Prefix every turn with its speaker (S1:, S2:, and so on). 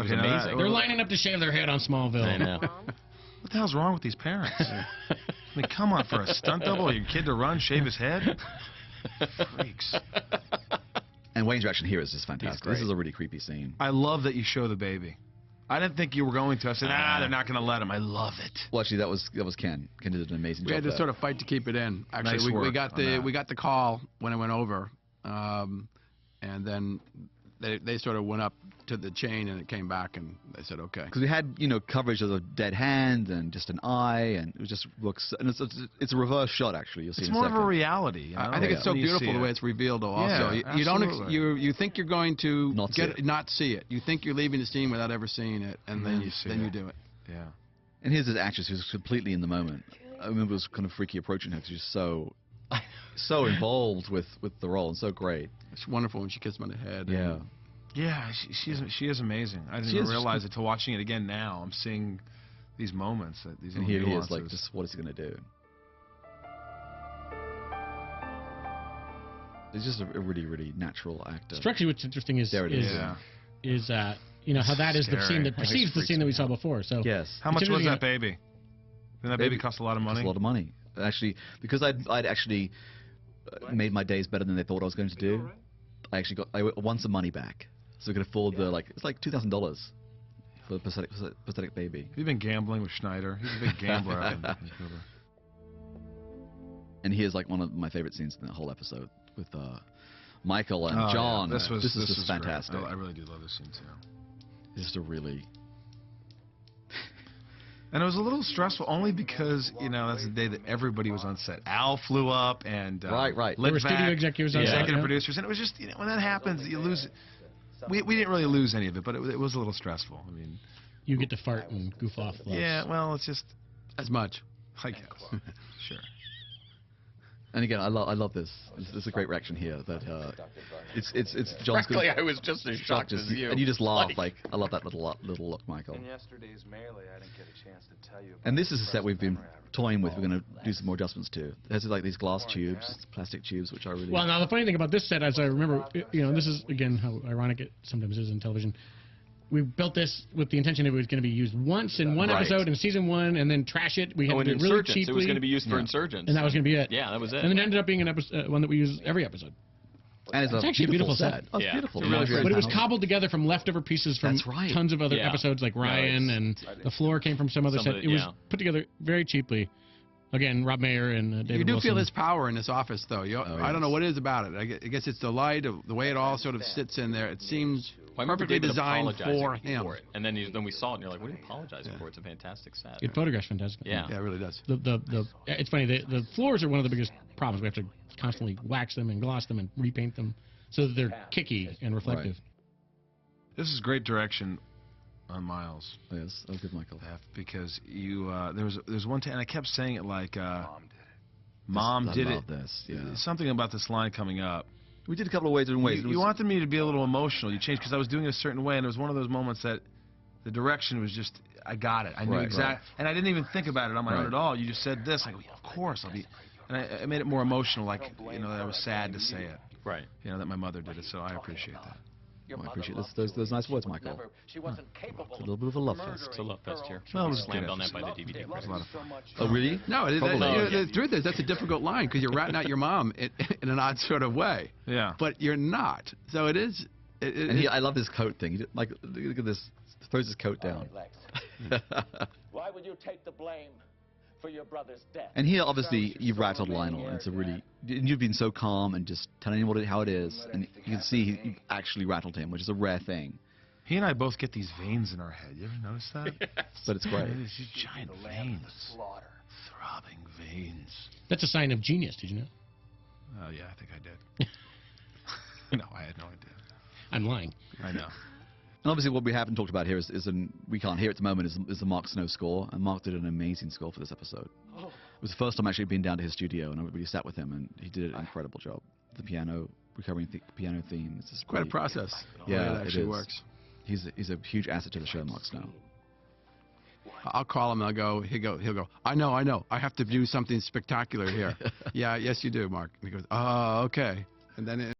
S1: It was
S2: Okay, now that-
S1: amazing.
S3: They're lining up to shave their head on Smallville.
S1: I know.
S2: What the hell's wrong with these parents? I mean, come on, for a stunt double, your kid to run, shave his head? Freaks.
S4: And Wayne's reaction here is just fantastic.
S2: great.
S4: This is a really creepy scene.
S2: I love that you show the baby. I didn't think you were going to. I said, they're not going to let him. I love it.
S4: Well, actually, that was Ken. Ken did an amazing
S5: We
S4: job
S5: had to
S4: there.
S5: sort of fight to keep it in. Actually,
S2: Nice
S5: we
S2: work
S5: got
S2: on that.
S5: we got the call when I went over, and then they sort of went up to the chain and it came back and they said okay.
S4: Because we had, coverage of a dead hand and just an eye, and it just looks, and it's a reverse shot actually. You'll see
S2: It's
S4: in
S2: more
S4: a
S2: of
S4: second.
S2: a reality. You know?
S5: I think it's so
S2: When you see
S5: beautiful the
S2: it.
S5: way it's revealed. Also,
S2: Yeah,
S5: you don't
S2: absolutely.
S5: you think you're going to
S4: Not see it.
S5: not see it. You think you're leaving the scene without ever seeing it, and then
S2: you see
S5: then
S2: it.
S5: you do it.
S2: Yeah.
S4: And here's this actress who's completely in the moment. I remember it was kind of freaky approaching her because she's so involved with the role and so great.
S5: It's wonderful when she kissed him on the head.
S4: Yeah.
S5: and
S2: Yeah, she is amazing. I didn't
S4: She
S2: even
S4: is.
S2: realize it till watching it again now. I'm seeing these moments, these
S4: And
S2: little
S4: here he is,
S2: nuances.
S4: like, just what is he going to do? He's just a really, really natural actor.
S3: Structurally, what's interesting is
S4: There it is.
S2: Yeah.
S3: how that is the
S2: Scary.
S3: scene that
S2: That
S3: precedes the
S2: freaks
S3: scene that
S2: me
S3: we saw
S2: out.
S3: before. So
S4: Yes.
S2: How much
S3: It's
S2: was
S3: interesting
S2: that baby? Didn't that baby cost a lot of
S4: It's
S2: money?
S4: a lot of money. Actually, because I'd actually made my days better than they thought I was going to do, I won some money back. So we could afford it's like $2,000 for a prosthetic baby.
S2: Have you been gambling with Schneider? He's a big gambler up in Vancouver.
S4: And here's like one of my favorite scenes in the whole episode with Michael and
S2: Oh, yeah.
S4: John.
S2: This is
S4: just
S2: great.
S4: fantastic.
S2: I really do love this scene too.
S4: It's just a really
S2: And it was a little stressful only because, that's the day that everybody was on set. Al flew up and
S4: Right.
S3: There were studio executives on set,
S2: executive
S3: yeah.
S2: producers, and it was just, when that happens, you lose. We didn't really lose any of it, but it was a little stressful. I mean,
S3: you get to fart and goof off.
S2: yeah, well, it's just,
S5: as much.
S2: I guess, sure.
S4: And again, I love this. It's a great reaction here. That it's John's
S1: Frankly, I was just as shocked as you.
S4: and you just laugh like I love that little look, Michael.
S6: In yesterday's melee, I didn't get a chance to tell you.
S4: And this is a set we've been toying with. We're going to do some more adjustments to. There's like these glass tubes, plastic tubes, which I really.
S3: Well, now the funny thing about this set, as I remember, this is again how ironic it sometimes is in television. We built this with the intention it was going to be used once in one
S4: Right.
S3: episode in season 1, and then trash it. We had
S1: Oh,
S3: to
S1: and
S3: do it really
S1: Insurgents.
S3: cheaply,
S1: It was going to be used for
S4: Yeah.
S1: Insurgents.
S3: and that was going to be it.
S1: Yeah, that was it.
S3: And it ended up being an episode, one that we use every episode.
S4: and it's
S3: It's actually a beautiful set.
S4: Oh, it's
S1: Yeah.
S4: beautiful.
S1: It's really
S4: Very
S3: But it was
S4: talented.
S3: cobbled together from leftover pieces from
S4: That's right.
S3: tons of other
S1: Yeah.
S3: episodes like
S1: No,
S3: Ryan, and the floor came from some other
S1: Some
S3: set.
S1: of
S3: It
S1: it,
S3: was
S1: yeah.
S3: put together very cheaply. Again, Rob Mayer and David
S5: You do
S3: Wilson.
S5: feel his power in this office, though. I don't know
S4: yes.
S5: what it is about it. I guess it's the light, the way it all sort of sits in there. It seems
S1: Well, I remember
S5: perfectly
S1: David
S5: designed
S1: apologizing
S5: for him.
S1: it. And then we saw it, and you're like, what are you apologizing for? It's a fantastic set.
S3: It photographs fantastic.
S1: Yeah.
S5: Yeah, it really does.
S3: It's funny. The floors are one of the biggest problems. We have to constantly wax them and gloss them and repaint them so that they're kicky and reflective.
S2: This is great direction on Miles.
S4: Yes, that was good, Michael.
S2: Because there's one time, and I kept saying it like,
S6: Mom did it.
S2: Mom did
S4: I
S2: it.
S4: love this. Yeah.
S2: Something about this line coming up.
S4: We did a couple of different ways.
S2: You wanted me to be a little emotional. You changed because I was doing it a certain way, and it was one of those moments that the direction was just, I got it. I knew
S4: Right,
S2: exactly,
S4: right.
S2: and I didn't even think about it on my own
S4: Right.
S2: at all. You just said this, like, yeah, of course I'll be, and I made it more emotional, like, that I was sad to say it,
S1: Right.
S2: that my mother did it. So I appreciate that.
S4: Well, I appreciate those nice words, Michael.
S6: She wasn't capable
S4: It's a little bit of a love fest.
S1: It's a love fest here.
S2: Well, it was a
S1: Slammed
S2: good
S1: on that by the
S2: episode.
S1: DVD
S2: It was
S1: credits.
S2: a lot of fun.
S4: Oh, really?
S5: No,
S4: Probably.
S5: the truth is that's a difficult line because you're ratting out your mom in an odd sort of way,
S2: Yeah.
S5: but you're not. So it is.
S4: And I love this coat thing. He did, like, look at this. Throws his coat down.
S6: Why would you take the blame for your brother's death?
S4: And here, obviously, you've rattled Lionel. And it's a really, and you've been so calm and just telling him how it is, and you can see you've actually rattled him, which is a rare thing.
S2: He and I both get these veins in our head. You ever notice that?
S4: But it's great.
S2: These giant veins, throbbing veins.
S3: That's a sign of genius. Did you know?
S2: Oh yeah, I think I did. No, I had no idea.
S3: I'm lying.
S2: I know.
S4: And obviously, what we haven't talked about here we can't hear at the moment is the Mark Snow score, and Mark did an amazing score for this episode. It was the first time actually been down to his studio, and I really sat with him, and he did an incredible job. The piano, recovering piano theme. It's just
S5: quite a
S4: really-
S5: process. the
S4: Yeah,
S5: way
S4: it
S5: it actually
S4: is.
S5: works.
S4: He's a huge asset to the show, Mark Snow.
S5: I'll call him and he'll go, I know, I have to do something spectacular here. Yeah, yes you do, Mark. And he goes, oh, okay. And then